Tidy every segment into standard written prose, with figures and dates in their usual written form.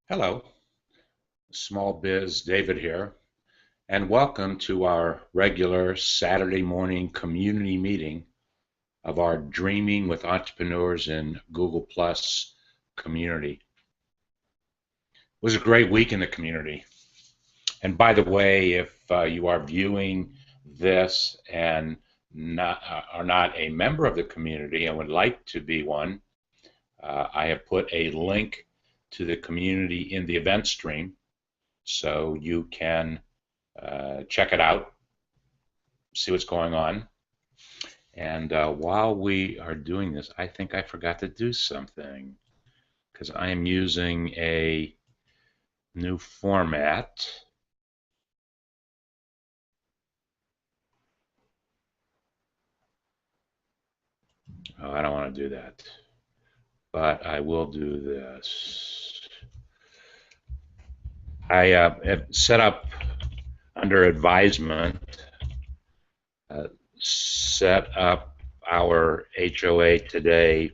Hello, SmallBizDavid here, and welcome to our regular Saturday morning community meeting of our Dreaming with Entrepreneurs in Google Plus community. It was a great week in the community. And by the way, if you are viewing this and are not a member of the community and would like to be one, I have put a link to the community in the event stream so you can check it out, see what's going on. And while we are doing this, I think I forgot to do something because I am using a new format. Oh, I don't want to do that, but I will do this. I have set up under advisement, set up our HOA today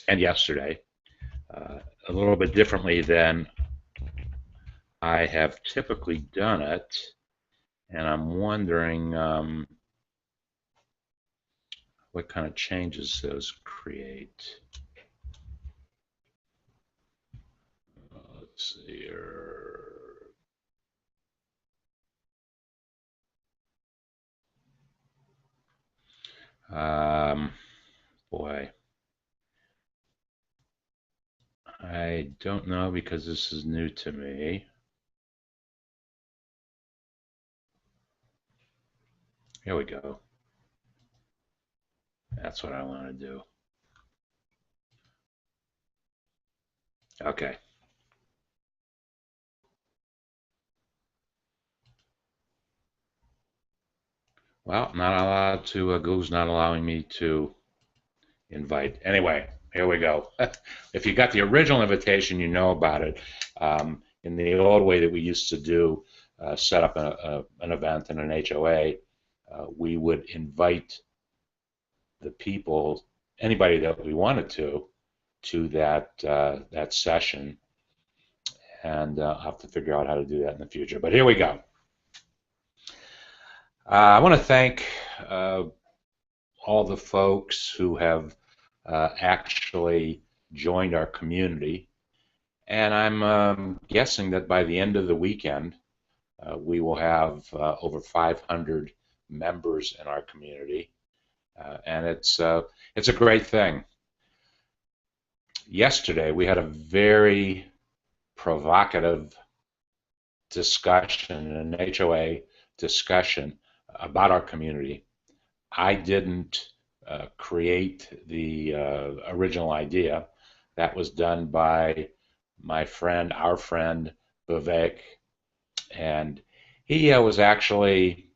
and yesterday a little bit differently than I have typically done it, and I'm wondering what kind of changes those create. Let's see here. Boy, I don't know because this is new to me. Here we go. That's what I want to do. Okay. Well, not allowed to, Google's not allowing me to invite. Anyway, here we go. If you got the original invitation, you know about it. In the old way that we used to do, set up an event in an HOA, we would invite the people, anybody that we wanted to that session, and I'll have to figure out how to do that in the future. But here we go. I want to thank all the folks who have actually joined our community, and I'm guessing that by the end of the weekend we will have over 500 members in our community, and it's a great thing. Yesterday we had a very provocative discussion, an HOA discussion about our community. I didn't create the original idea. That was done by my friend, our friend, Vivek, and he was actually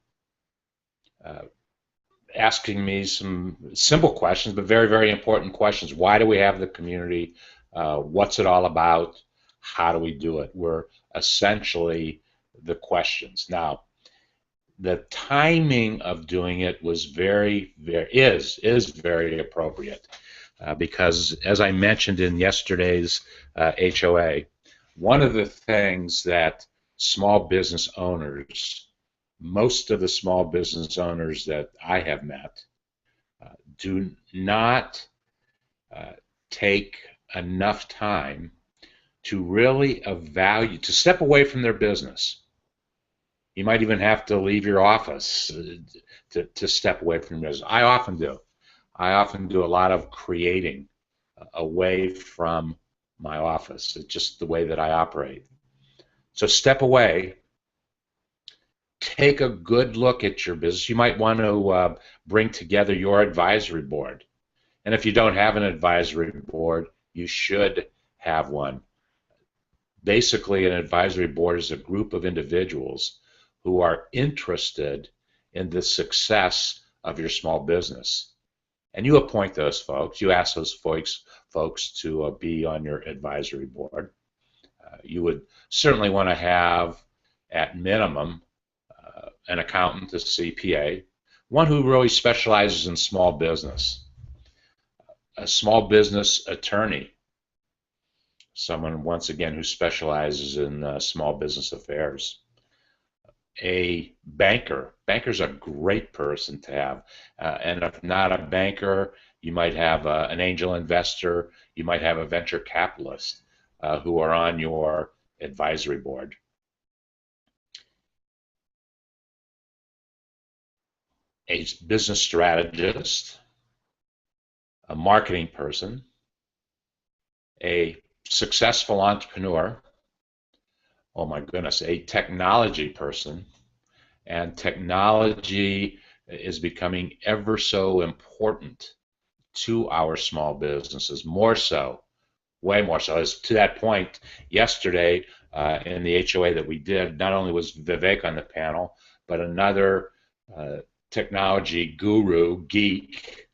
asking me some simple questions, but very, very important questions. Why do we have the community? What's it all about? How do we do it? Were essentially the questions. Now, the timing of doing it was is very appropriate because, as I mentioned in yesterday's HOA, one of the things that small business owners, most of the small business owners that I have met, do not take enough time to really evaluate, to step away from their business. You might even have to leave your office to step away from your business. I often do. I often do a lot of creating away from my office. It's just the way that I operate. So step away. Take a good look at your business. You might want to bring together your advisory board. And if you don't have an advisory board, you should have one. Basically, an advisory board is a group of individuals who are interested in the success of your small business. And you appoint those folks. You ask those folks to be on your advisory board. You would certainly want to have, at minimum, an accountant, a CPA, one who really specializes in small business, a small business attorney someone, once again, who specializes in small business affairs. A banker. Banker's a great person to have. And if not a banker, you might have an angel investor, you might have a venture capitalist who are on your advisory board. A business strategist, a marketing person, a successful entrepreneur, oh my goodness, a technology person, and technology is becoming ever so important to our small businesses, more so, way more so. As to that point, yesterday in the HOA that we did, not only was Vivek on the panel, but another technology guru, geek,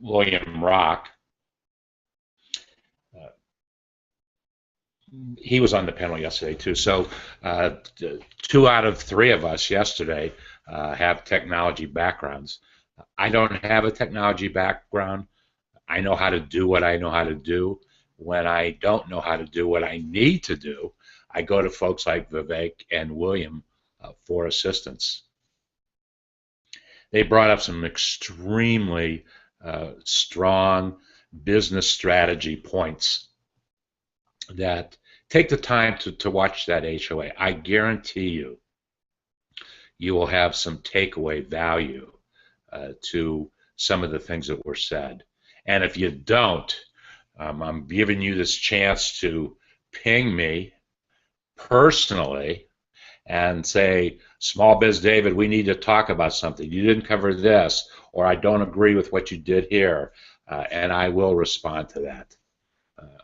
William Rock. He was on the panel yesterday too. So 2 out of 3 of us yesterday have technology backgrounds. I don't have a technology background. I know how to do what I know how to do. When I don't know how to do what I need to do, I go to folks like Vivek and William for assistance. They brought up some extremely strong business strategy points that take the time to watch that HOA. I guarantee you will have some takeaway value to some of the things that were said. And if you don't, I'm giving you this chance to ping me personally and say, SmallBizDavid, we need to talk about something. You didn't cover this, or I don't agree with what you did here, and I will respond to that,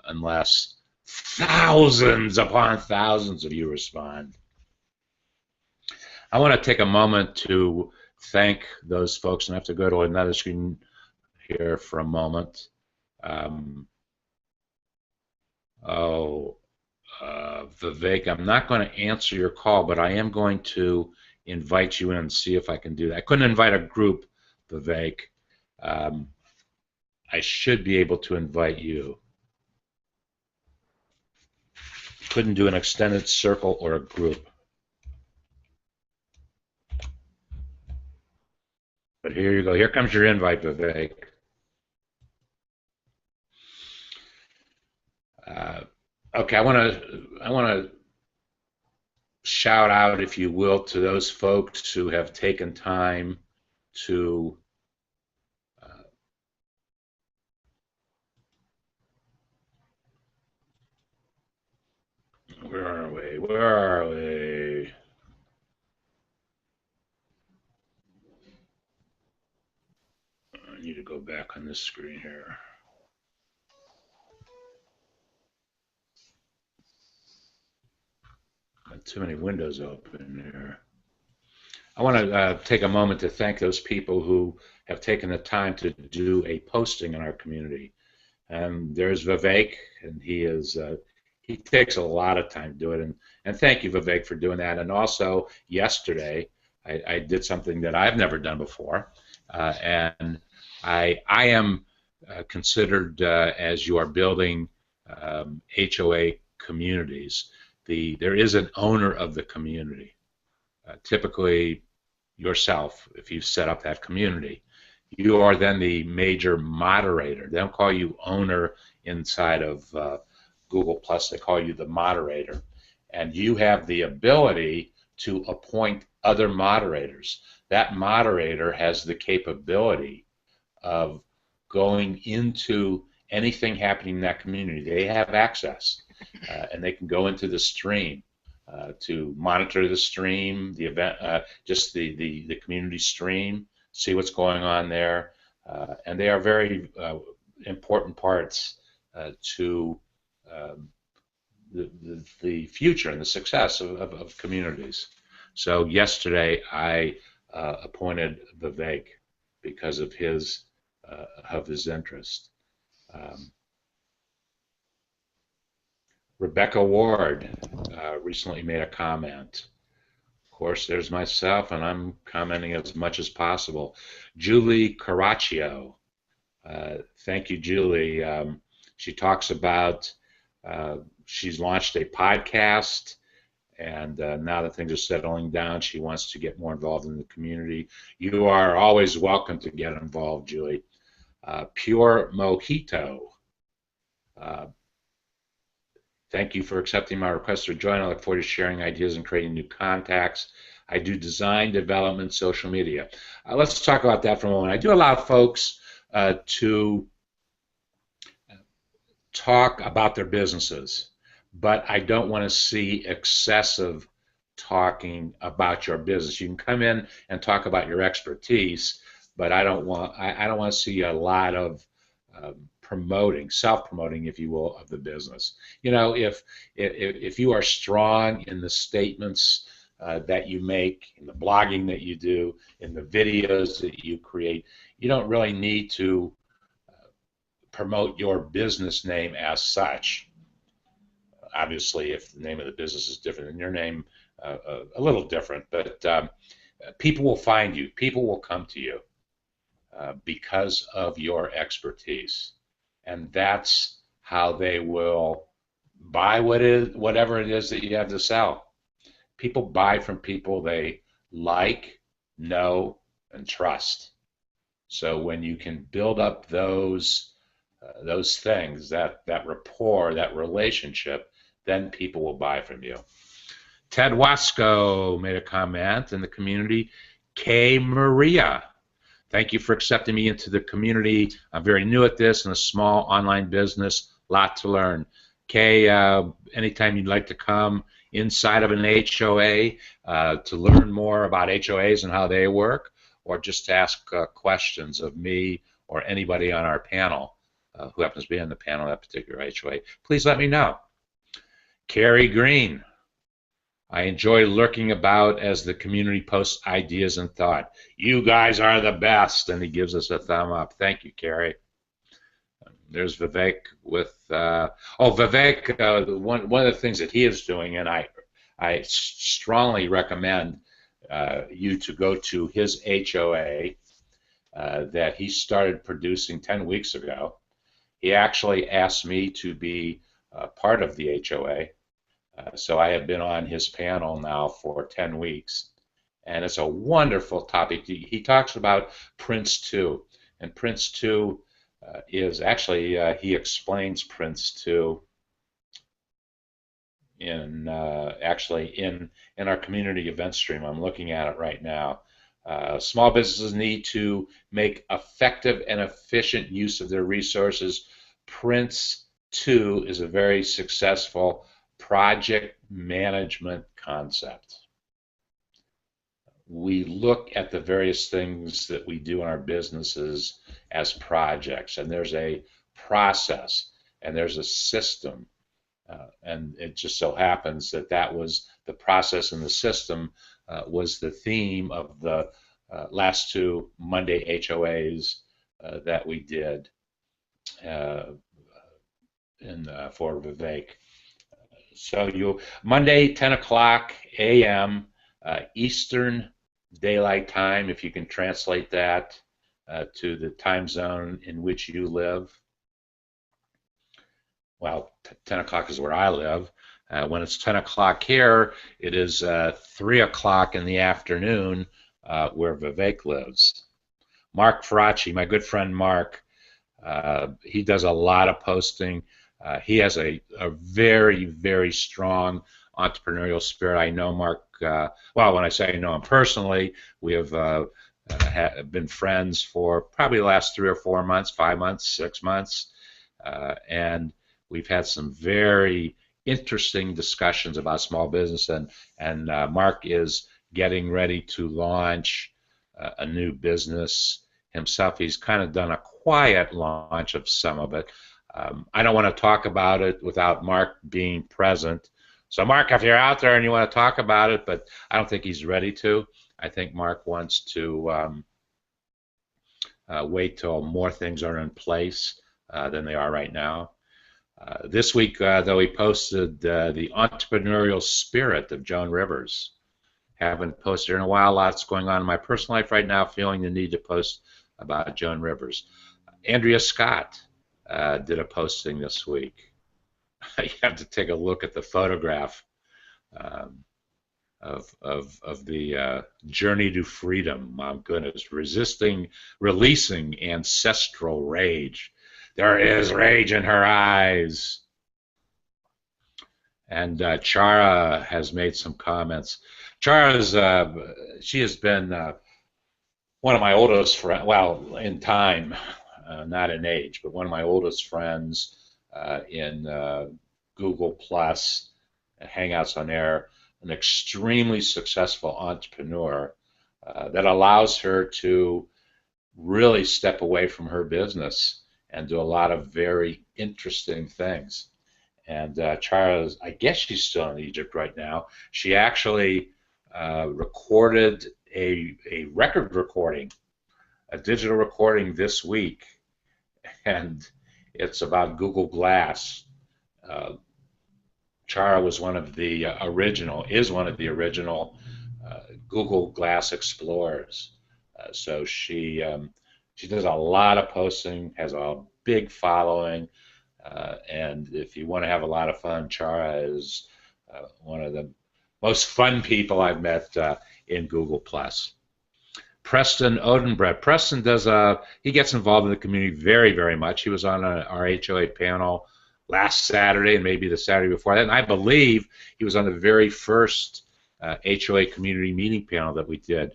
unless thousands upon thousands of you respond. I want to take a moment to thank those folks, and I have to go to another screen here for a moment. Vivek, I'm not going to answer your call, but I am going to invite you in and see if I can do that. I couldn't invite a group, Vivek. I should be able to invite you. Couldn't do an extended circle or a group. But here you go. Here comes your invite, Vivek. Okay, I want to shout out, if you will, to those folks who have taken time to where are we? Where are we? I need to go back on this screen here. Got too many windows open here. I want to take a moment to thank those people who have taken the time to do a posting in our community. And there's Vivek, and he takes a lot of time to do it. And thank you, Vivek, for doing that. And also, yesterday, I did something that I've never done before, and I am considered, as you are building HOA communities, there is an owner of the community. Typically, yourself, if you set up that community, you are then the major moderator. They don't call you owner inside of Google Plus. They call you the moderator, and you have the ability to appoint other moderators. That moderator has the capability of going into anything happening in that community. They have access, and they can go into the stream to monitor the stream, the event, just the community stream, see what's going on there, and they are very important parts to the future and the success of communities. So yesterday I appointed Vivek because of his interest. Rebecca Ward recently made a comment. Of course, there's myself, and I'm commenting as much as possible. Julie Caraccio, thank you, Julie. She talks about she's launched a podcast, and now that things are settling down, she wants to get more involved in the community. You are always welcome to get involved, Julie. Pure Mojito. Thank you for accepting my request to join. I look forward to sharing ideas and creating new contacts. I do design, development, social media. Let's talk about that for a moment. I do allow folks to talk about their businesses, but I don't want to see excessive talking about your business. You can come in and talk about your expertise, but I don't want to see a lot of promoting, self-promoting, if you will, of the business. You know, if you are strong in the statements that you make, in the blogging that you do, in the videos that you create, you don't really need to promote your business name as such. Obviously, if the name of the business is different than your name, a little different, but people will find you. People will come to you because of your expertise, and that's how they will buy whatever it is that you have to sell. People buy from people they like, know, and trust. So when you can build up those things, that rapport, that relationship, then people will buy from you. Ted Wasco made a comment in the community. K. Maria, thank you for accepting me into the community. I'm very new at this in a small online business, lot to learn. Kay, anytime you'd like to come inside of an HOA to learn more about HOAs and how they work, or just to ask questions of me or anybody on our panel who happens to be on the panel of that particular HOA, please let me know. Carrie Green, I enjoy lurking about as the community posts ideas and thought. You guys are the best, and he gives us a thumb up. Thank you, Carrie. There's Vivek with Vivek. One of the things that he is doing, and I strongly recommend you to go to his HOA that he started producing 10 weeks ago. He actually asked me to be part of the HOA, so I have been on his panel now for 10 weeks, and it's a wonderful topic. He talks about Prince 2, and Prince 2 is actually, he explains Prince 2 in our community event stream. I'm looking at it right now. Small businesses need to make effective and efficient use of their resources. Prince 2 is a very successful project management concept. We look at the various things that we do in our businesses as projects, and there's a process and there's a system, and it just so happens that that was the process and the system was the theme of the last two Monday HOAs that we did for Vivek. So Monday, 10 o'clock a.m. Eastern Daylight Time, if you can translate that to the time zone in which you live. Well, 10 o'clock is where I live. When it's 10 o'clock here, it is 3 o'clock in the afternoon where Vivek lives. Mark Faraci, my good friend Mark, he does a lot of posting. He has a very, very strong entrepreneurial spirit. I know Mark, well, when I say I know him personally, we have been friends for probably the last 3 or 4 months, 5 months, 6 months, and we've had some very interesting discussions about small business, and Mark is getting ready to launch a new business himself. He's kind of done a quiet launch of some of it. I don't want to talk about it without Mark being present. So Mark, if you're out there and you want to talk about it, but I don't think he's ready to. I think Mark wants to wait till more things are in place than they are right now. This week, though, he posted the entrepreneurial spirit of Joan Rivers. Haven't posted in a while. Lots going on in my personal life right now, feeling the need to post about Joan Rivers. Andrea Scott, did a posting this week. You have to take a look at the photograph um, of the journey to freedom. My goodness, releasing ancestral rage. There is rage in her eyes. And Chara has made some comments. She has been one of my oldest friends, well, in time, not in age, but one of my oldest friends in Google Plus, Hangouts on Air, an extremely successful entrepreneur that allows her to really step away from her business and do a lot of very interesting things. And Chara's, I guess she's still in Egypt right now. She actually recorded a record recording, a digital recording this week, and it's about Google Glass. Chara was one of the is one of the original Google Glass explorers. So she does a lot of posting, has a big following, and if you want to have a lot of fun, Chara is one of the most fun people I've met in Google Plus. Preston Odenbrett. Preston he gets involved in the community very, very much. He was on our HOA panel last Saturday and maybe the Saturday before that, and I believe he was on the very first HOA community meeting panel that we did.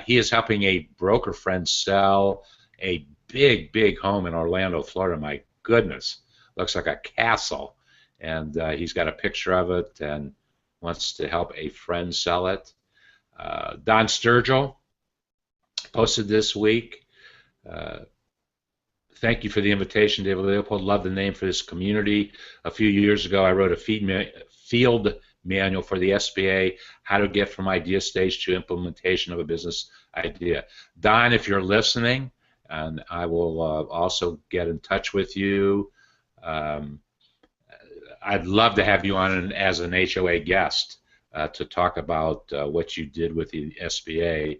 He is helping a broker friend sell a big, big home in Orlando, Florida. My goodness, looks like a castle, and he's got a picture of it and wants to help a friend sell it. Don Sturgill posted this week. Thank you for the invitation, David Leopold. Love the name for this community. A few years ago, I wrote a field manual for the SBA, how to get from idea stage to implementation of a business idea. Don, if you're listening, and I will also get in touch with you. I'd love to have you on as an HOA guest to talk about what you did with the SBA,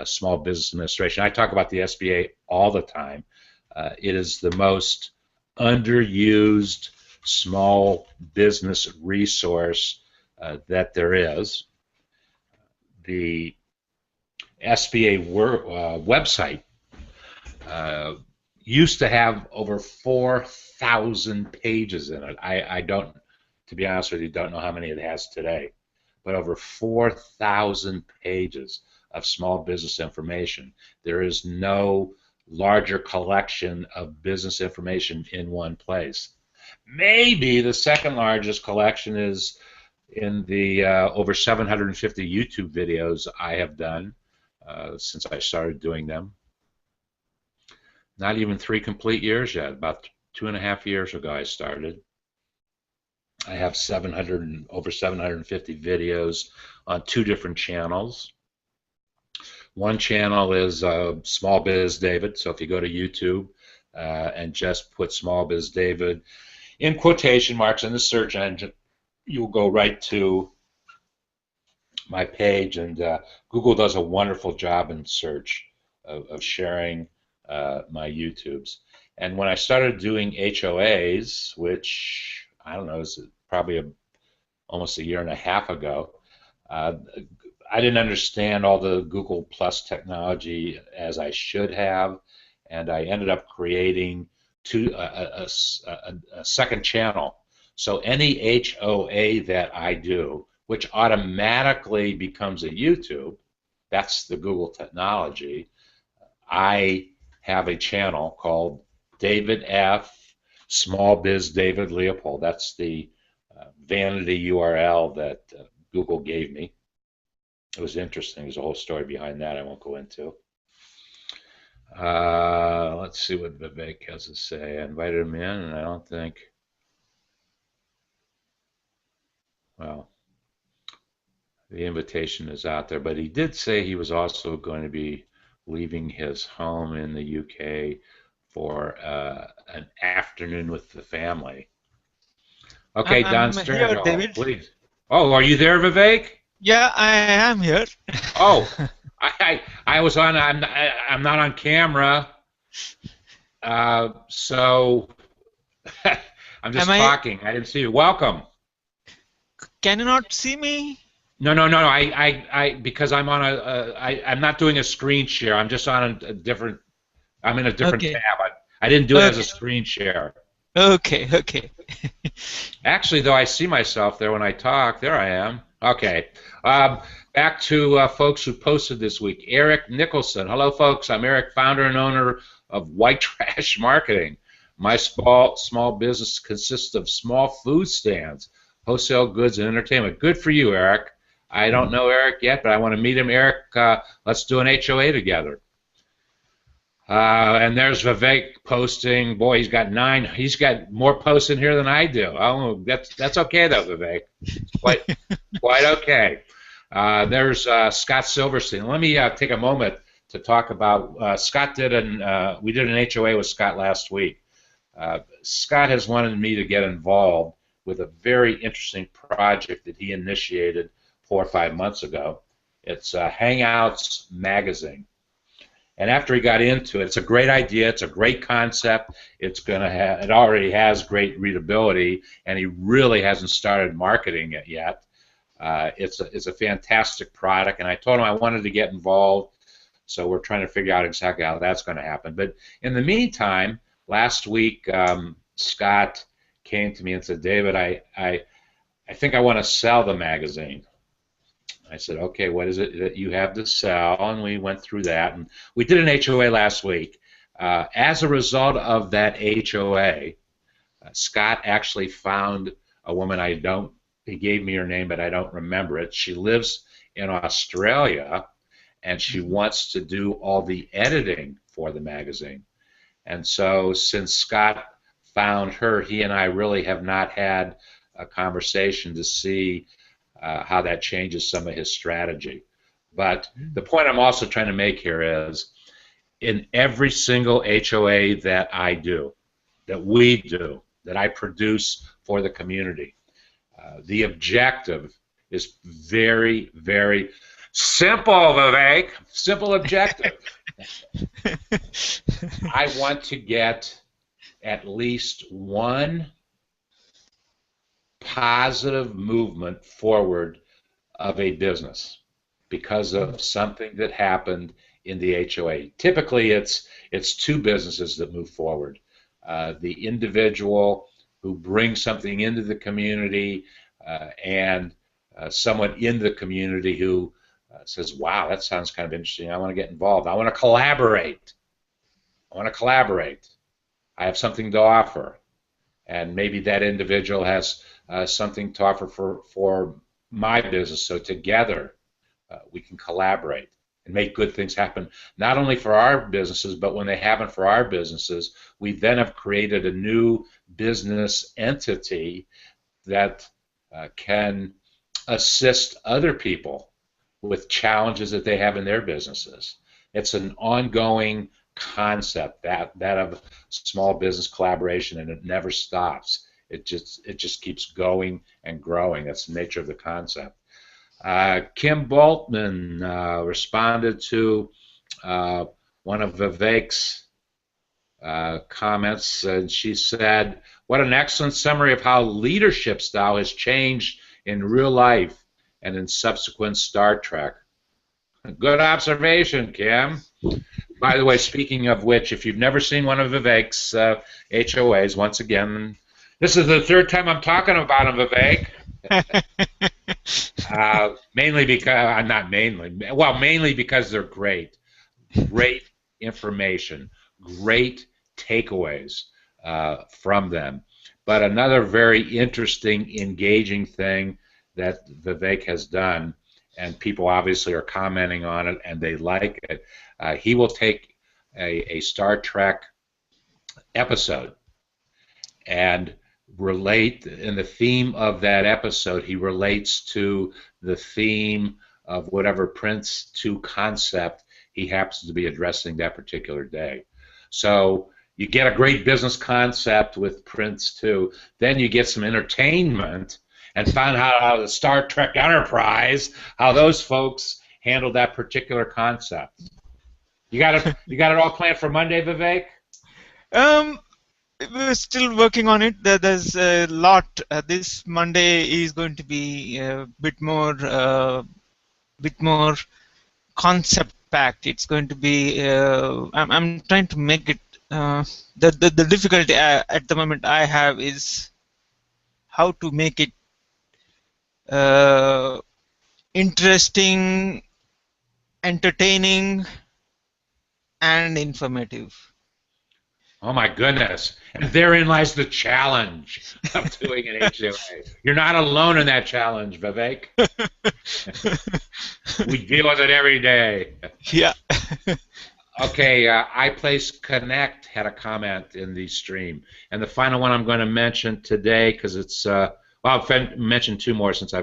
Small Business Administration. I talk about the SBA all the time. It is the most underused small business resource that there is. The SBA website used to have over 4,000 pages in it. I don't, to be honest with you, don't know how many it has today, but over 4,000 pages of small business information. There is no larger collection of business information in one place. Maybe the second largest collection is in the over 750 YouTube videos I have done since I started doing them. Not even 3 complete years yet. About 2.5 years ago I started. I have over 750 videos on 2 different channels. One channel is SmallBizDavid, so if you go to YouTube and just put SmallBizDavid in quotation marks in the search engine, you'll go right to my page, and Google does a wonderful job in search of sharing my YouTubes. And when I started doing HOAs, which I don't know, is probably almost a year and a half ago, I didn't understand all the Google Plus technology as I should have, and I ended up creating a second channel. So any HOA that I do, which automatically becomes a YouTube, that's the Google technology, I have a channel called David F. Small Biz David Leopold. That's the vanity URL that Google gave me. It was interesting. There's a whole story behind that I won't go into. Let's see what Vivek has to say. I invited him in, and I don't think, well, the invitation is out there, but he did say he was also going to be leaving his home in the UK for an afternoon with the family. Okay, Don Sturgill, please. Oh, are you there, Vivek? Yeah, I am here. Oh, I was on. I'm not on camera. So I'm Am just I? talking. I didn't see you. Welcome. Can you not see me? No, no, no, no. Because I'm on I'm not doing a screen share. I'm just on a different. I'm in a different Okay. tab. I didn't do it as a Okay. screen share. Okay. Okay. Actually, though, I see myself there when I talk. There I am. Okay. Um, Back to folks who posted this week. Eric Nicholson. Hello, folks. I'm Eric, founder and owner of White Trash Marketing. My small business consists of small food stands, wholesale goods, and entertainment. Good for you, Eric. I don't know Eric yet, but I want to meet him. Eric, let's do an HOA together. And there's Vivek posting. Boy, he's got 9. He's got more posts in here than I do. Oh, that's okay though, Vivek. It's quite okay. There's Scott Silverstein. Let me take a moment to talk about Scott we did an HOA with Scott last week. Scott has wanted me to get involved with a very interesting project that he initiated 4 or 5 months ago. It's Hangouts Magazine. And after he got into it, it's a great idea. It's a great concept. It already has great readability, and he really hasn't started marketing it yet. It's a fantastic product, and I told him I wanted to get involved. So we're trying to figure out exactly how that's going to happen. But in the meantime, last week Scott came to me and said, "David, I think I want to sell the magazine." I said, "Okay, what is it that you have to sell?" And we went through that, and we did an HOA last week. As a result of that HOA, Scott actually found a woman. He gave me her name, but I don't remember it. She lives in Australia, and she wants to do all the editing for the magazine. And so since Scott found her, he and I really have not had a conversation to see how that changes some of his strategy. But the point I'm also trying to make here is in every single HOA that I do, that we do, that I produce for the community, the objective is very, very simple, Vivek. Simple objective. I want to get at least one positive movement forward of a business because of something that happened in the HOA. Typically, it's two businesses that move forward. The individual who brings something into the community and someone in the community who says, "Wow, that sounds kind of interesting. I want to get involved. I want to collaborate. I want to collaborate. I have something to offer." And maybe that individual has something to offer for my business. So together we can collaborate and make good things happen, not only for our businesses, but when they happen for our businesses, we then have created a new business entity that can assist other people with challenges that they have in their businesses. It's an ongoing concept that of small business collaboration, and it never stops. It just keeps going and growing. That's the nature of the concept. Kim Boltman responded to one of Vivek's comments, and she said, "What an excellent summary of how leadership style has changed in real life and in subsequent Star Trek." Good observation, Kim. By the way, speaking of which, if you've never seen one of Vivek's HOAs, once again, this is the third time I'm talking about him, Vivek. Mainly because, not mainly, well, mainly because they're great. Great information, great takeaways from them. But another very interesting, engaging thing that Vivek has done, and people obviously are commenting on it and they like it, he will take a Star Trek episode and relate, in the theme of that episode, he relates to the theme of whatever Prince 2 concept he happens to be addressing that particular day. So you get a great business concept with Prince 2, then you get some entertainment and find out how the Star Trek Enterprise, how those folks handled that particular concept. You got it all planned for Monday, Vivek? Um, we're still working on it. There's a lot. This Monday is going to be a bit more concept packed. It's going to be. I'm trying to make it. The difficulty at the moment I have is how to make it uh, interesting, entertaining, and informative. Oh my goodness. And therein lies the challenge of doing an HOA. You're not alone in that challenge, Vivek. We deal with it every day. Yeah. Okay, iPlace Connect had a comment in the stream. And the final one I'm going to mention today, because it's, well, I've mentioned two more since I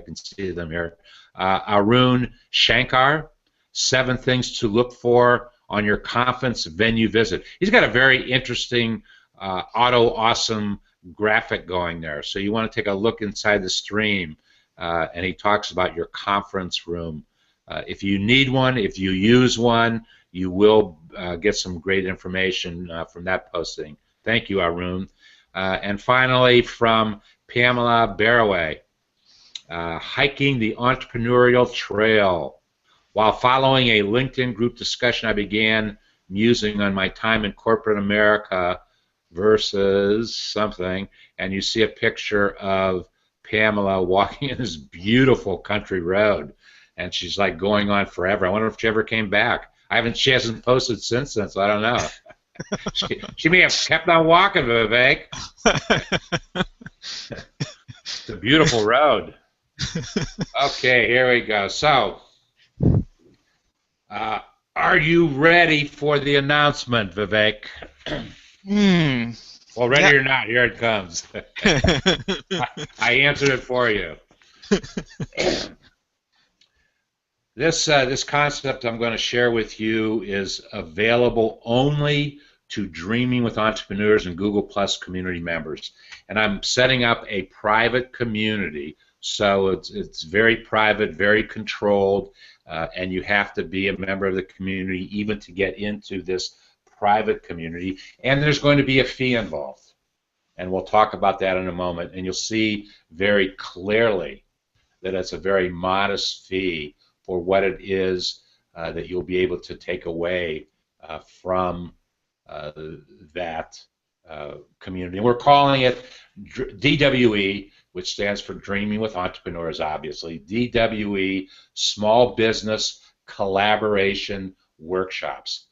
can see them here. Arun Shankar, 7 things to look for on your conference venue visit. He's got a very interesting awesome graphic going there. So you want to take a look inside the stream, and he talks about your conference room. If you need one, if you use one, you will get some great information from that posting. Thank you, Arun. And finally, from Pamela Barraway, hiking the entrepreneurial trail. While following a LinkedIn group discussion, I began musing on my time in corporate America versus something, and you see a picture of Pamela walking in this beautiful country road, and she's like going on forever. I wonder if she ever came back. She hasn't posted since then, so I don't know. She may have kept on walking, Vivek. It's a beautiful road. Okay, here we go. So, are you ready for the announcement, Vivek? Well, ready or not, here it comes. I answered it for you. This concept I'm going to share with you is available only to Dreaming with Entrepreneurs and Google Plus community members. And I'm setting up a private community, so it's very private, very controlled, and you have to be a member of the community even to get into this private community. And there's going to be a fee involved. And we'll talk about that in a moment. And you'll see very clearly that it's a very modest fee for what it is that you'll be able to take away from that community. And we're calling it DWE, which stands for Dreaming with Entrepreneurs, obviously. DWE, Small Business Collaboration Workshops.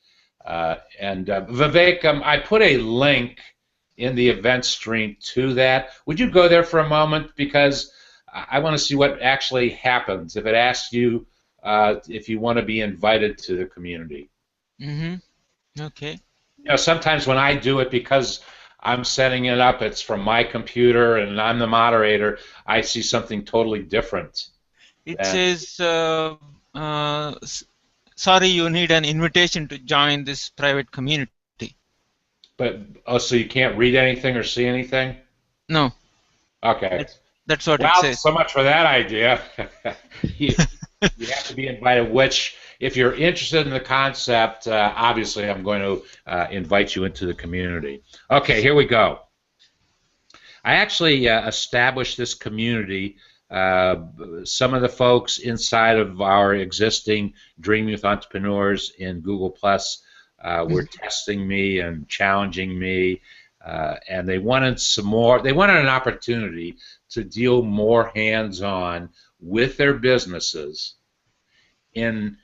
Vivek, I put a link in the event stream to that. Would you go there for a moment? Because I want to see what actually happens if it asks you if you want to be invited to the community. Okay. You know, sometimes when I do it, because I'm setting it up, it's from my computer and I'm the moderator, I see something totally different. It says, sorry, you need an invitation to join this private community. But, oh, so you can't read anything or see anything? No. Okay. That's what well, it says. So much for that idea. you have to be invited, which, if you're interested in the concept, obviously I'm going to invite you into the community. Okay, here we go. I actually established this community. Some of the folks inside of our existing Dreaming with Entrepreneurs in Google Plus were testing me and challenging me, and they wanted some more. They wanted an opportunity to deal more hands-on with their businesses in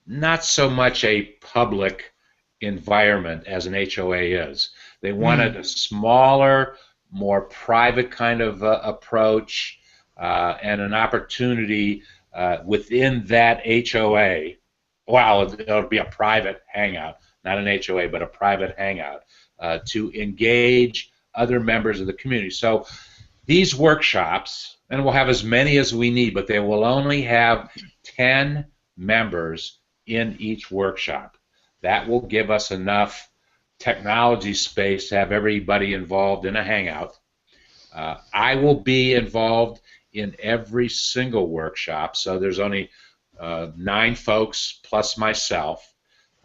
not so much a public environment as an HOA is. They wanted a smaller, more private kind of approach and an opportunity within that HOA. Well, it'll be a private hangout, not an HOA, but a private hangout to engage other members of the community. So these workshops, and we'll have as many as we need, but they will only have 10 members in each workshop. That will give us enough technology space to have everybody involved in a hangout. I will be involved in every single workshop, so there's only 9 folks plus myself.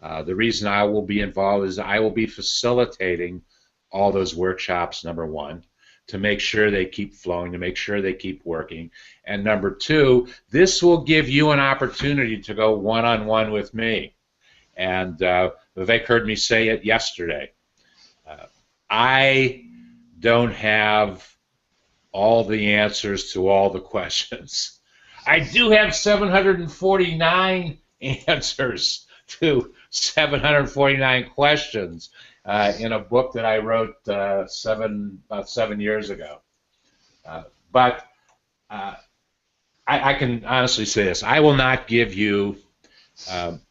The reason I will be involved is I will be facilitating all those workshops, number one, to make sure they keep flowing, to make sure they keep working. And number two, this will give you an opportunity to go one-on-one with me. And Vivek heard me say it yesterday. I don't have all the answers to all the questions. I do have 749 answers to 749 questions in a book that I wrote about 7 years ago. But I can honestly say this. I will not give you, and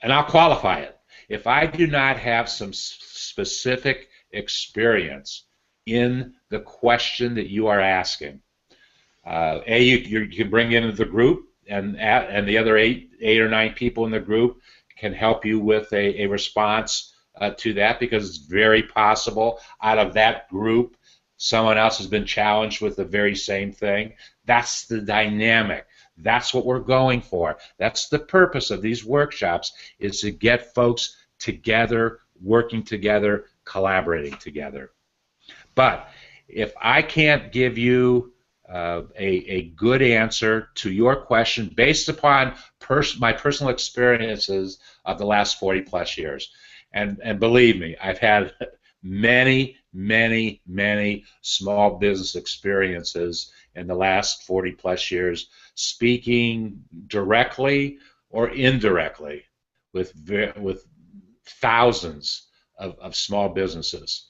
I'll qualify it, if I do not have some specific experience in the question that you are asking. You can bring into the group, and the other eight or nine people in the group can help you with a response to that, because it's very possible out of that group someone else has been challenged with the very same thing. That's the dynamic. That's what we're going for. That's the purpose of these workshops, is to get folks together, working together, collaborating together. But if I can't give you a good answer to your question based upon my personal experiences of the last 40 plus years, and believe me, I've had many small business experiences in the last 40 plus years, speaking directly or indirectly with thousands of small businesses.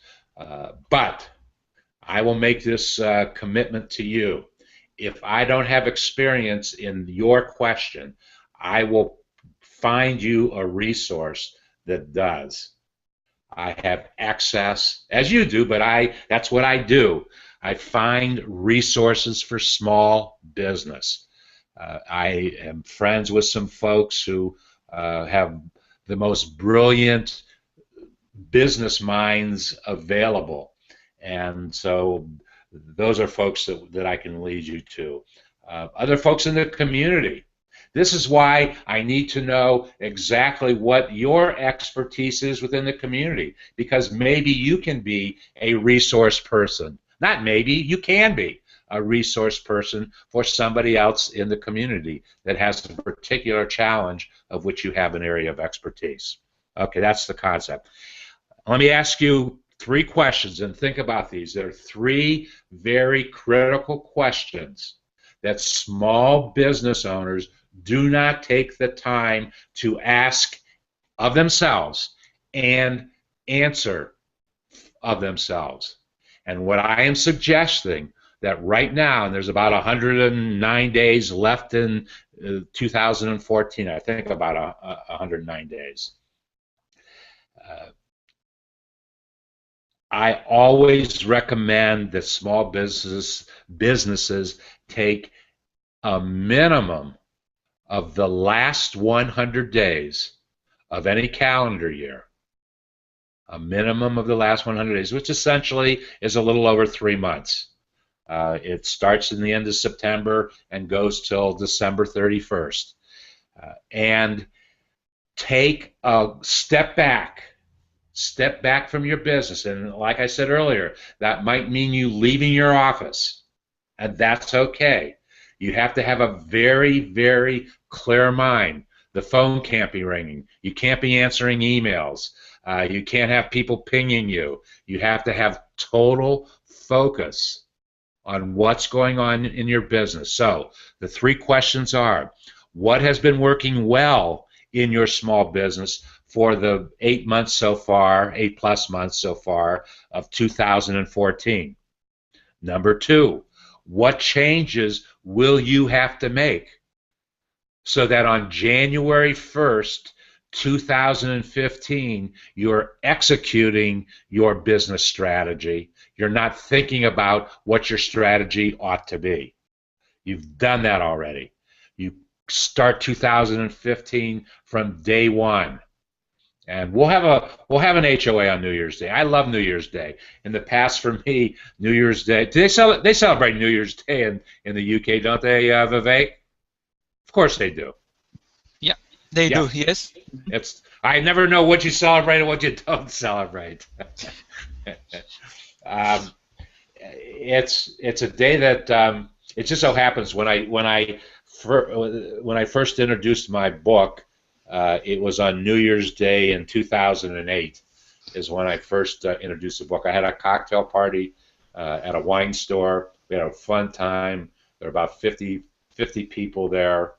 But I will make this commitment to you. If I don't have experience in your question, I will find you a resource that does. I have access, as you do, but that's what I do. I find resources for small business. I am friends with some folks who have the most brilliant business minds available. And so those are folks that I can lead you to. Other folks in the community. This is why I need to know exactly what your expertise is within the community, because maybe you can be a resource person. Not maybe, you can be a resource person for somebody else in the community that has a particular challenge of which you have an area of expertise. Okay, that's the concept. Let me ask you 3 questions, and think about these. There are 3 very critical questions that small business owners do not take the time to ask of themselves and answer of themselves. And what I am suggesting, that right now, and there's about 109 days left in 2014, I think about 109 days. I always recommend that small businesses take a minimum of the last 100 days of any calendar year, a minimum of the last 100 days, which essentially is a little over 3 months. It starts in the end of September and goes till December 31st. And take a step back. Step back from your business. And like I said earlier, that might mean you leaving your office. And that's okay. You have to have a very clear mind. The phone can't be ringing. You can't be answering emails. You can't have people pinging you. You have to have total focus on what's going on in your business. So the 3 questions are, what has been working well in your small business for the 8 months so far, 8+ months so far of 2014? Number 2, what changes will you have to make so that on January 1st, 2015, you're executing your business strategy. You're not thinking about what your strategy ought to be. You've done that already. You start 2015 from day 1. And we'll have an HOA on New Year's Day. I love New Year's Day. In the past, for me, New Year's Day. They celebrate New Year's Day in the UK, don't they, Vivek? Of course they do. Yeah. They do, Yep. yes. I never know what you celebrate and what you don't celebrate. um, it's a day that it just so happens when I first introduced my book, it was on New Year's Day in 2008 is when I first introduced the book. I had a cocktail party at a wine store. We had a fun time. There were about 50 people there,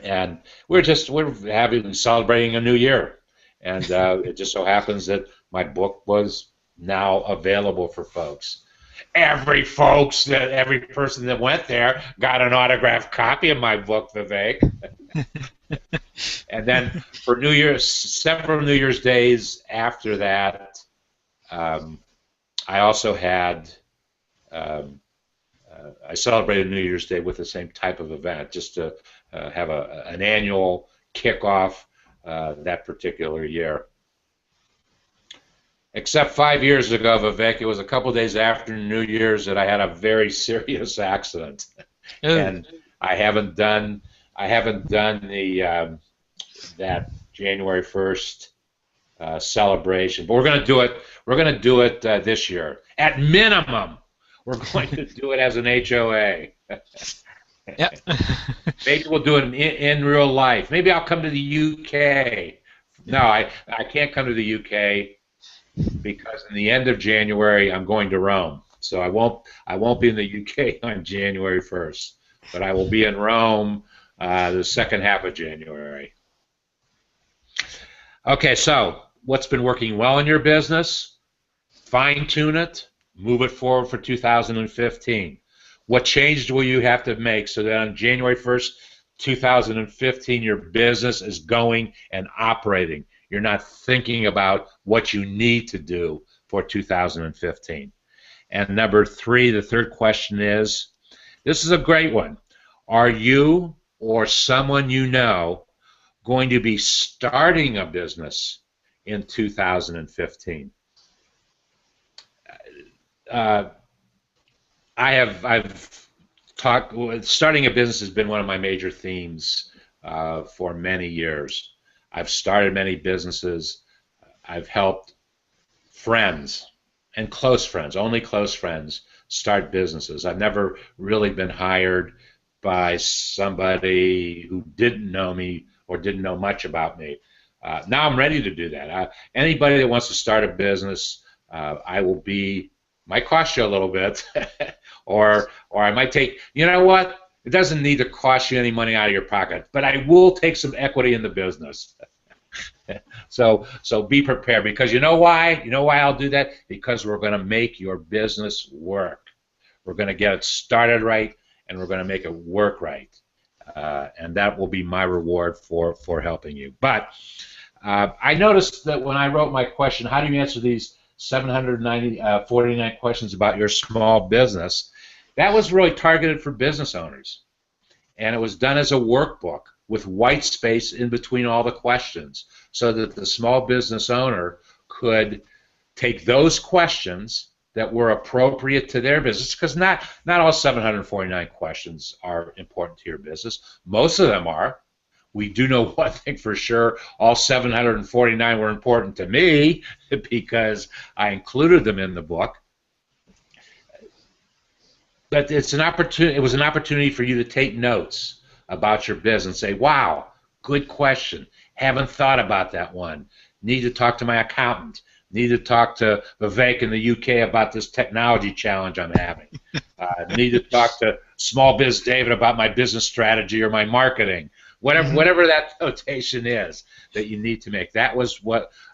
and we're celebrating a new year. And it just so happens that my book was now available for folks. Every person that went there got an autographed copy of my book, Vivek. And then for New Year's, several New Year's days after that, I also had I celebrated New Year's Day with the same type of event, just to have an annual kickoff that particular year. Except 5 years ago, Vivek, it was a couple days after New Year's that I had a very serious accident, and I haven't done the that January 1st celebration, but we're going to do it. We're going to do it this year. At minimum, we're going to do it as an HOA. Yeah. Maybe we'll do it in real life. Maybe I'll come to the UK. No, I can't come to the UK because in the end of January I'm going to Rome. So I won't be in the UK on January 1st, but I will be in Rome the second half of January. Okay, so what's been working well in your business? Fine-tune it, move it forward for 2015. What change will you have to make so that on January 1st, 2015, your business is going and operating? You're not thinking about what you need to do for 2015. And number three, the third question is, this is a great one. Are you or someone you know going to be starting a business in 2015? I've talked. Starting a business has been one of my major themes for many years. I've started many businesses. I've helped friends and close friends, only close friends, start businesses. I've never really been hired by somebody who didn't know me or didn't know much about me. Now I'm ready to do that. Anybody that wants to start a business, I will be, might cost you a little bit, or I might take, you know what? It doesn't need to cost you any money out of your pocket, but I will take some equity in the business. So be prepared, because you know why? You know why I'll do that? Because we're going to make your business work. We're going to get it started right, and we're going to make it work right. And that will be my reward for helping you. But I noticed that when I wrote my question, how do you answer these 749 questions about your small business, that was really targeted for business owners. And it was done as a workbook with white space in between all the questions, so that the small business owner could take those questions that were appropriate to their business, because not all 749 questions are important to your business. Most of them are. We do know one thing for sure: all 749 were important to me because I included them in the book. But it's an opportunity. It was an opportunity for you to take notes about your business. Say, "Wow, good question. Haven't thought about that one. Need to talk to my accountant. Need to talk to Vivek in the UK about this technology challenge I'm having. Need to talk to SmallBizDavid about my business strategy or my marketing." Whatever that notation is that you need to make. That was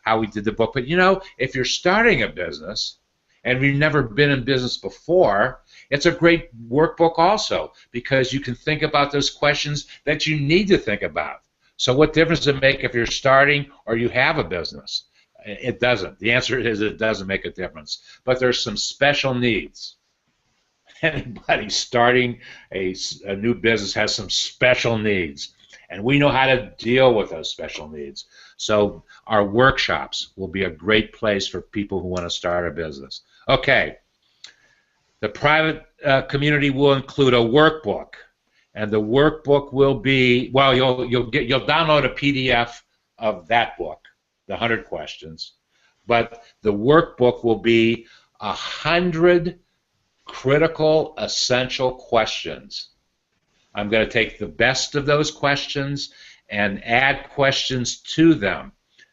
how we did the book. But you know, if you're starting a business and you've never been in business before, it's a great workbook also, because you can think about those questions that you need to think about. So what difference does it make if you're starting or you have a business? It doesn't. The answer is it doesn't make a difference. But there's some special needs. Anybody starting a new business has some special needs, and we know how to deal with those special needs. So our workshops will be a great place for people who want to start a business. Okay. The private community will include a workbook, And the workbook will be, well, you'll download a PDF of that book, the 100 questions, but the workbook will be 100 critical, essential questions. I'm going to take the best of those questions and add questions to them,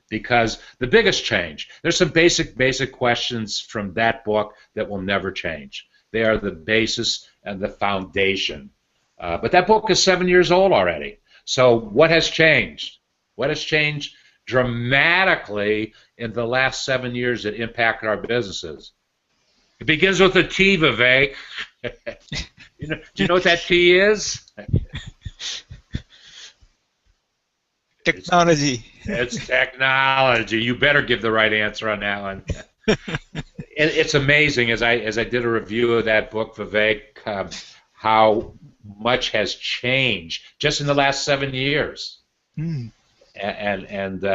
because the biggest change, there's some basic questions from that book that will never change. They are the basis and the foundation. But that book is 7 years old already. So what has changed? What has changed dramatically in the last 7 years that impacted our businesses? It begins with a T, Vivek. Do you know what that T is? Technology. It's technology. You better give the right answer on that one. It's amazing, as I did a review of that book, Vivek, how much has changed just in the last 7 years. Mm. And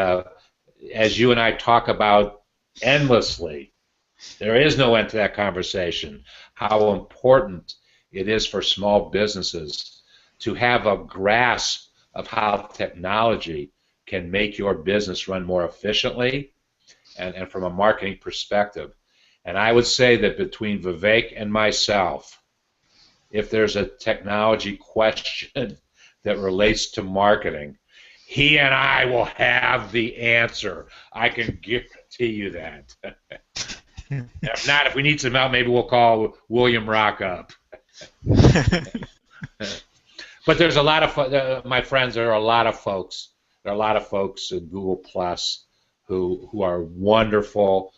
as you and I talk about endlessly, there is no end to that conversation, how important it is for small businesses to have a grasp of how technology can make your business run more efficiently and from a marketing perspective. And I would say that between Vivek and myself, if there's a technology question that relates to marketing, he and I will have the answer. I can guarantee you that. If not, if we need some help, maybe we'll call William Rock up. But there's a lot of my friends. There are a lot of folks. There are a lot of folks in Google Plus who are wonderful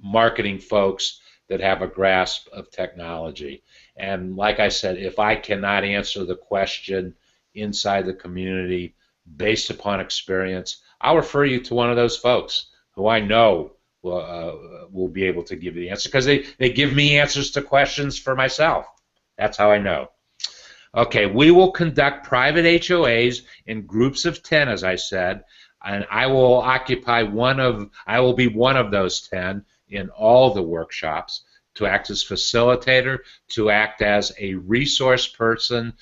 marketing folks that have a grasp of technology. And like I said, if I cannot answer the question inside the community based upon experience, I'll refer you to one of those folks who I know will be able to give you the answer, because they give me answers to questions for myself. That's how I know. Okay, we will conduct private HOAs in groups of 10, as I said, and I will be one of those 10 in all the workshops, to act as facilitator, to act as a resource person,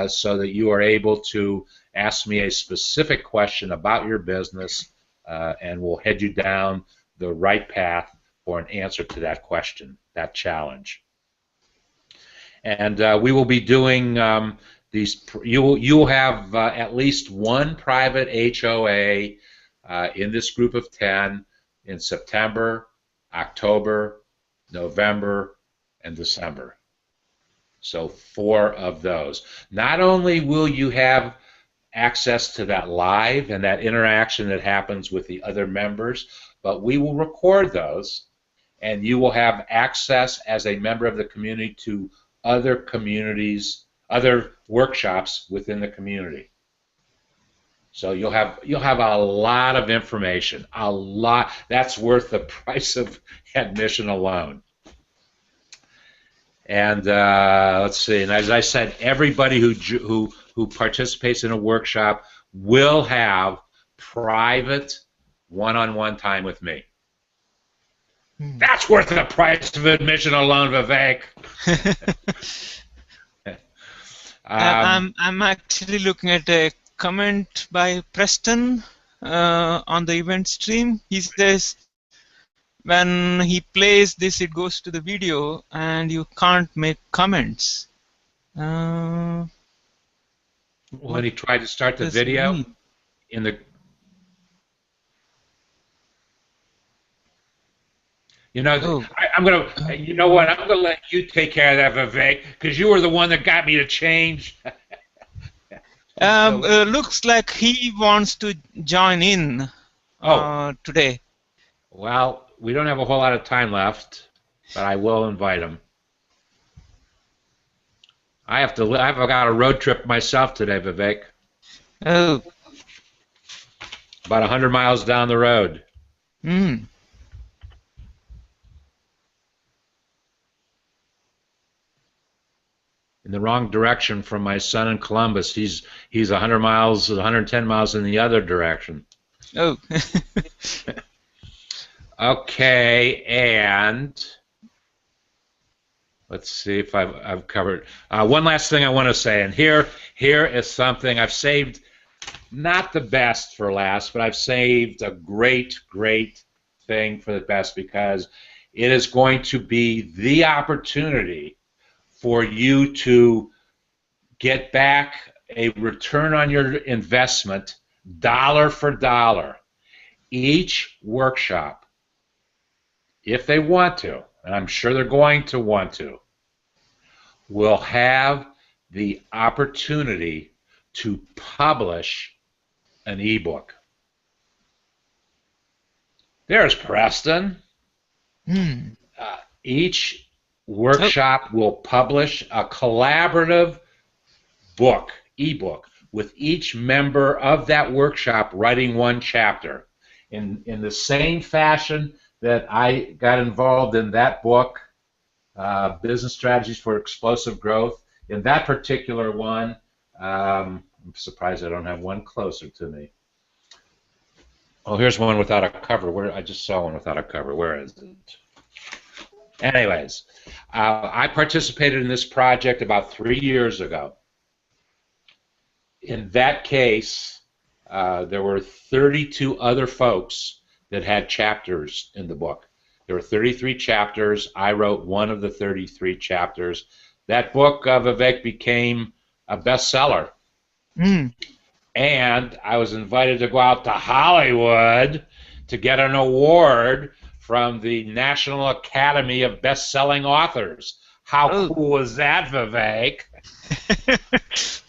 so that you are able to ask me a specific question about your business, and we'll head you down the right path for an answer to that question, that challenge. And we will be doing these. You will have at least one private HOA in this group of 10 in September, October, November, and December. So 4 of those. Not only will you have access to that live and that interaction that happens with the other members, but we will record those, and you will have access as a member of the community to other communities, other workshops within the community. So you'll have a lot of information, a lot. That's worth the price of admission alone. And let's see. And as I said, everybody who participates in a workshop will have private one-on-one time with me. That's worth the price of admission alone, Vivek. I'm actually looking at a comment by Preston on the event stream. He says when he plays this, it goes to the video and you can't make comments. When he tried to start the video in the... You know, I'm gonna. You know what? I'm gonna let you take care of that, Vivek, because you were the one that got me to change. Looks like he wants to join in today. Well, we don't have a whole lot of time left, but I will invite him. I've got a road trip myself today, Vivek. Oh. About 100 miles down the road. Hmm. In the wrong direction from my son in Columbus. He's 100 miles, 110 miles in the other direction. Oh. Okay, and let's see if I've covered. One last thing I want to say, and here is something I've saved, not the best for last, but I've saved a great thing for the best, because it is going to be the opportunity for you to get back a return on your investment, dollar for dollar. Each workshop, if they want to, and I'm sure they're going to want to, will have the opportunity to publish an ebook. There's Preston. Hmm. Each Oh, workshop will publish a collaborative book, ebook, with each member of that workshop writing one chapter. In the same fashion that I got involved in that book, Business Strategies for Explosive Growth. In that particular one, I'm surprised I don't have one closer to me. Oh, here's one without a cover. Where I just saw one without a cover. Where is it? Anyways, I participated in this project about 3 years ago. In that case, there were 32 other folks that had chapters in the book. There were 33 chapters. I wrote one of the 33 chapters. That book, Vivek, became a bestseller. hmm. And I was invited to go out to Hollywood to get an award from the National Academy of Best-Selling Authors. How Oh, cool was that, Vivek?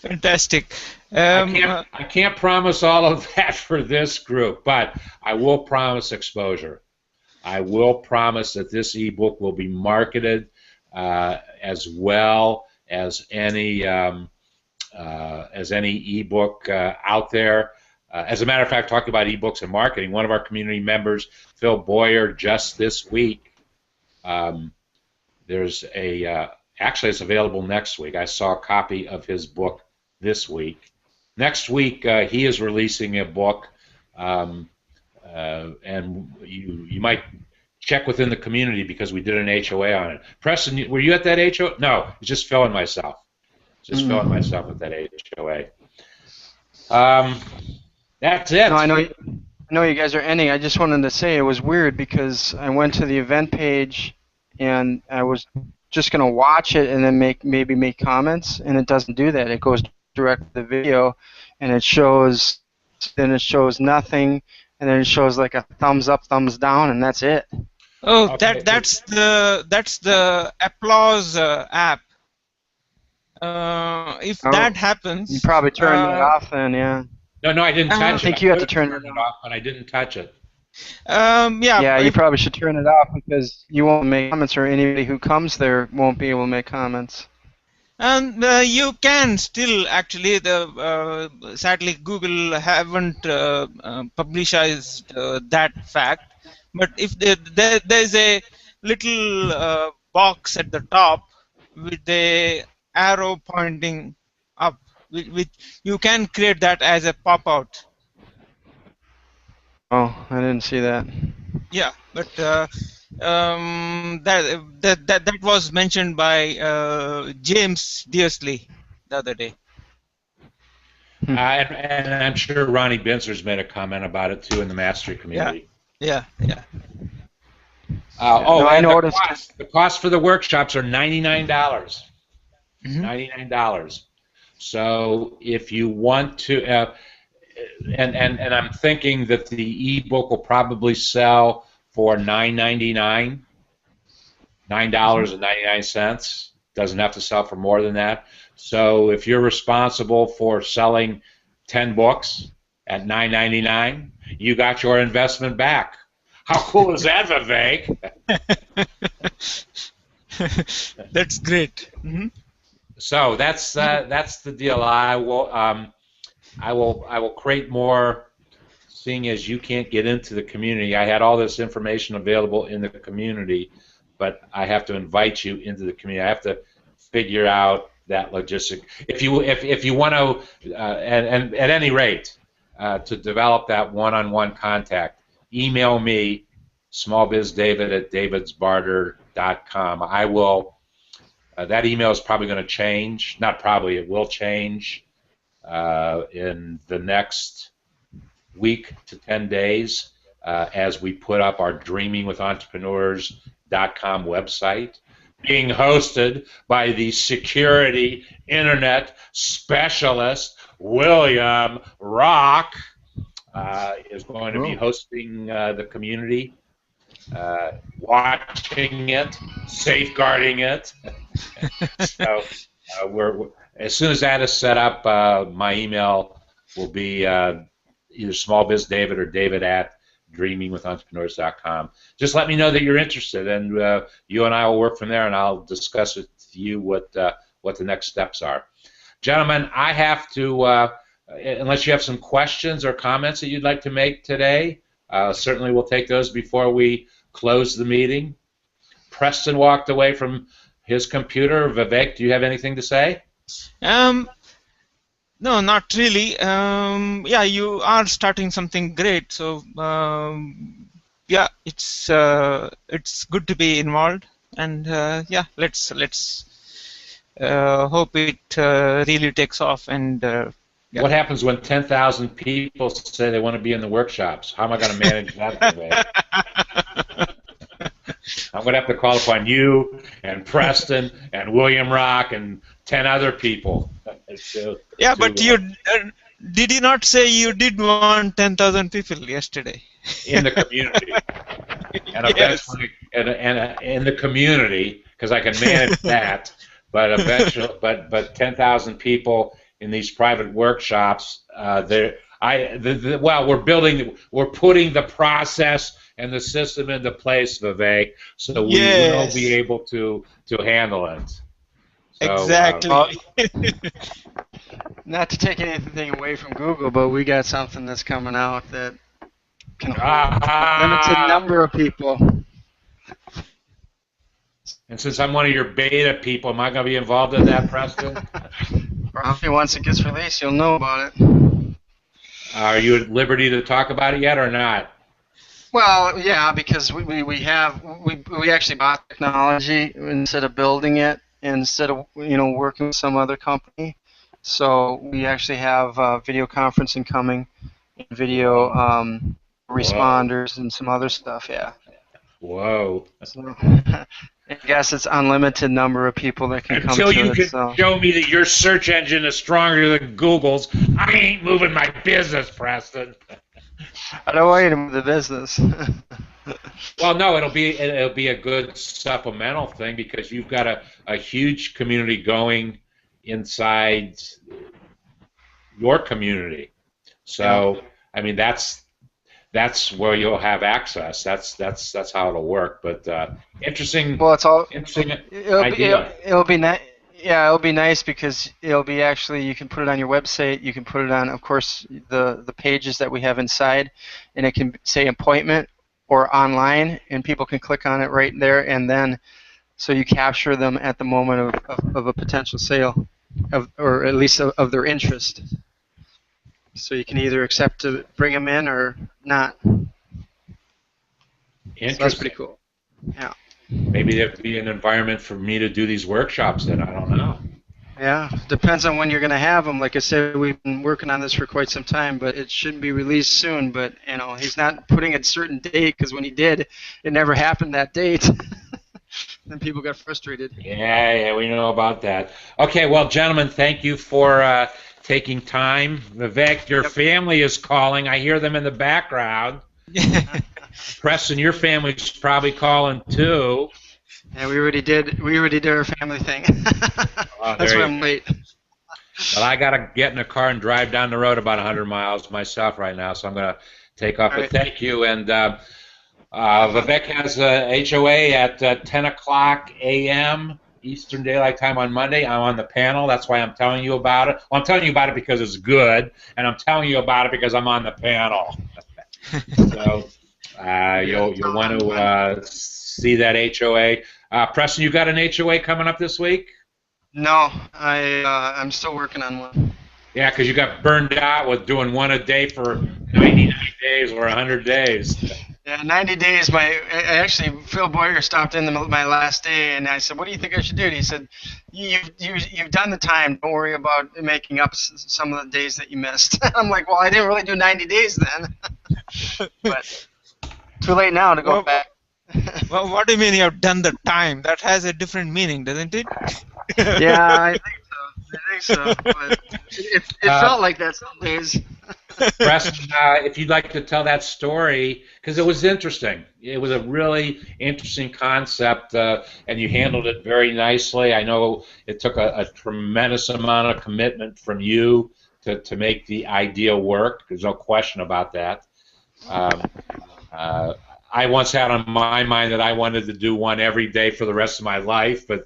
fantastic. I can't promise all of that for this group, but I will promise exposure. I will promise that this ebook will be marketed as well as any ebook out there. As a matter of fact, talking about ebooks and marketing, one of our community members, Phil Boyer, just this week, there's a actually it's available next week. I saw a copy of his book this week. Next week, he is releasing a book, and you might check within the community because we did an HOA on it. Preston, were you at that HOA? No, it's just Phil and myself. Just Phil and myself at that HOA. That's it. No, I know you guys are ending. I just wanted to say it was weird because I went to the event page and I was just gonna watch it and then maybe make comments, and it doesn't do that. It goes direct to the video, and it shows nothing, and then it shows like a thumbs up, thumbs down, and that's it. Oh, Okay. that's the applause app. If Oh, that you happens, probably turned it off then, yeah. No, I didn't Uh, I touch it. think you have to could turn turn it it off. off, but I didn't touch it. yeah, Yeah, you if, probably should turn it off because you won't make comments, or anybody who comes there won't be able to make comments. and you can still actually sadly Google haven't publicized that fact, but if there's a little box at the top with the arrow pointing up, which you can create that as a pop-out. Oh, I didn't see that. Yeah, but that was mentioned by James Dearsley the other day. And I'm sure Ronnie Binzer's made a comment about it too in the mastery community. Yeah. No, I And noticed. the cost for the workshops are $99. Mhm. $99. So if you want to, and I'm thinking that the ebook will probably sell for $9.99, $9.99. Doesn't have to sell for more than that. So if you're responsible for selling 10 books at $9.99, you got your investment back. How cool is that, Vivek? That's great. Mhm. So that's the deal. I will create more. Seeing as you can't get into the community, I had all this information available in the community, but I have to invite you into the community. I have to figure out that logistic. If you want to, and at any rate, to develop that one-on-one contact, email me, smallbizdavid@davidsbarter.com. I will That email is probably going to change. Not probably, it will change in the next week to 10 days as we put up our dreamingwithentrepreneurs.com website, being hosted by the security internet specialist William Rock. Is going to be hosting the community, watching it, safeguarding it. So we're as soon as that is set up, my email will be either SmallBizDavid or David@dreamingwithentrepreneurs.com. Just let me know that you're interested, and you and I will work from there, and I'll discuss with you what the next steps are. Gentlemen, I have to. Unless you have some questions or comments that you'd like to make today, certainly we'll take those before we close the meeting. Preston walked away from his computer. Vivek, do you have anything to say? No, not really. Yeah, you are starting something great. So yeah, it's good to be involved, and yeah, let's hope it really takes off. And yeah. What happens when 10,000 people say they want to be in the workshops? How am I going to manage that today? I'm going to have to call upon you and Preston and William Rock and 10 other people. Yeah, but you did you not say you did want 10,000 people yesterday? In the community. And eventually, and in the community, because I can manage that, but eventually, but 10,000 people in these private workshops, we're putting the process and the system into place, Vivek, so we will be able to handle it. So, exactly. Not to take anything away from Google, but we got something that's coming out that can hold a limited number of people. And since I'm one of your beta people, am I going to be involved in that, Preston? Probably once it gets released, you'll know about it. Are you at liberty to talk about it yet or not? Well, yeah, because we actually bought technology instead of building it, instead of working with some other company. So we actually have video conferencing coming, video responders, and some other stuff. Yeah. Whoa. So, I guess it's unlimited number of people that can come to it. Until you can show me that your search engine is stronger than Google's, I ain't moving my business, Preston. I don't want you to move the business. Well, no, it'll be a good supplemental thing because you've got a huge community going inside your community. So, I mean, that's where you'll have access. That's how it'll work. But interesting. Well, it's all interesting idea. It'll be nice. Yeah, it'll be nice because it'll be actually you can put it on your website. You can put it on, of course, the pages that we have inside, and it can say appointment or online, and people can click on it right there, and then so you capture them at the moment of a potential sale, or at least of their interest. So you can either accept to bring them in or not. Interesting. So that's pretty cool. Yeah. Maybe there'd be an environment for me to do these workshops in. I don't know. Yeah, depends on when you're going to have them. Like I said, we've been working on this for quite some time, but it should be released soon. But he's not putting a certain date because when he did, it never happened that date. Then people got frustrated. Yeah, we know about that. Okay, well, gentlemen, thank you for taking time. Vivek, your family is calling. I hear them in the background. Preston, your family's probably calling too. Yeah, we already did our family thing. That's why I'm late. Well, I gotta get in a car and drive down the road about 100 miles myself right now, so I'm gonna take off. But thank you. And Vivek has a HOA at 10 o'clock a.m. Eastern Daylight Time on Monday. I'm on the panel. That's why I'm telling you about it. Well, I'm telling you about it because it's good, and I'm telling you about it because I'm on the panel. So you'll want to see that HOA. Preston, you got an HOA coming up this week? No, I'm still working on one. Yeah, because you got burned out with doing one a day for 99 days or 100 days. Yeah, 90 days. Actually, Phil Boyer stopped in my last day, and I said, "What do you think I should do?" And he said, "You've done the time. Don't worry about making up some of the days that you missed." I'm like, "Well, I didn't really do 90 days then." But too late now to go Well, back. well, what do you mean you have done the time? That has a different meaning, doesn't it? Yeah, I think so. I think so. But it felt like that some days. Preston, if you'd like to tell that story, because it was interesting. It was a really interesting concept, and you handled it very nicely. I know it took a tremendous amount of commitment from you to make the idea work. There's no question about that. Um, uh, I once had on my mind that I wanted to do one every day for the rest of my life, but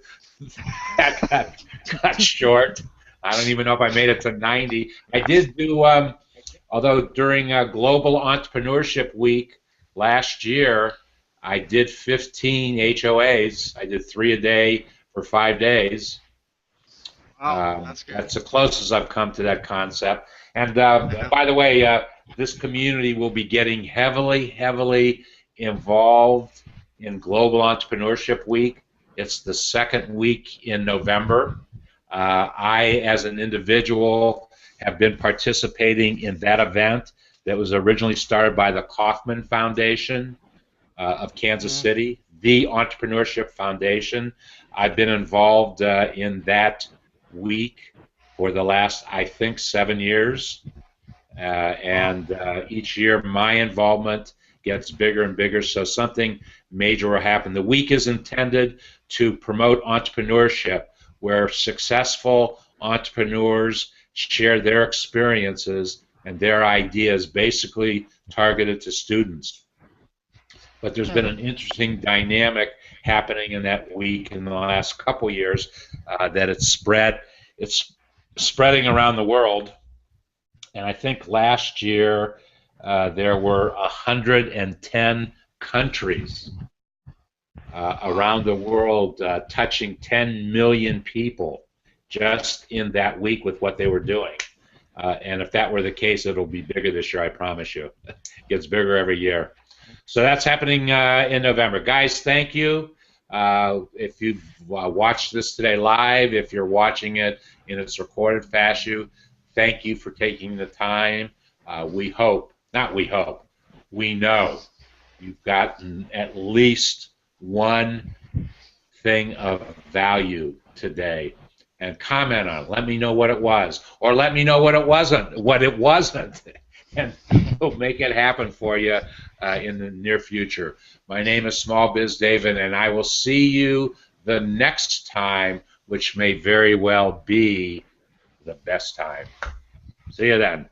that got short. I don't even know if I made it to 90. I did do. Although during Global Entrepreneurship Week last year, I did 15 HOAs. I did 3 a day for 5 days. Wow, that's good. That's the closest I've come to that concept. And by the way, this community will be getting heavily involved in Global Entrepreneurship Week. It's the second week in November. I, as an individual, have been participating in that event that was originally started by the Kauffman Foundation of Kansas City, the Entrepreneurship Foundation. I've been involved in that week for the last, I think, 7 years. And each year my involvement gets bigger and bigger, so something major will happen. The week is intended to promote entrepreneurship, where successful entrepreneurs share their experiences and their ideas, basically targeted to students. But there's been an interesting dynamic happening in that week in the last couple years that it's spreading around the world. And I think last year there were 110 countries around the world touching 10 million people just in that week with what they were doing. And if that were the case, it'll be bigger this year, I promise you. It gets bigger every year. So that's happening in November. Guys, thank you. If you've watched this today live, if you're watching it in its recorded fashion, thank you for taking the time. We know you've gotten at least one thing of value today. And comment on it. Let me know what it was, or let me know what it wasn't, and we'll make it happen for you in the near future. My name is SmallBizDavid, and I will see you the next time, which may very well be the best time. See you then.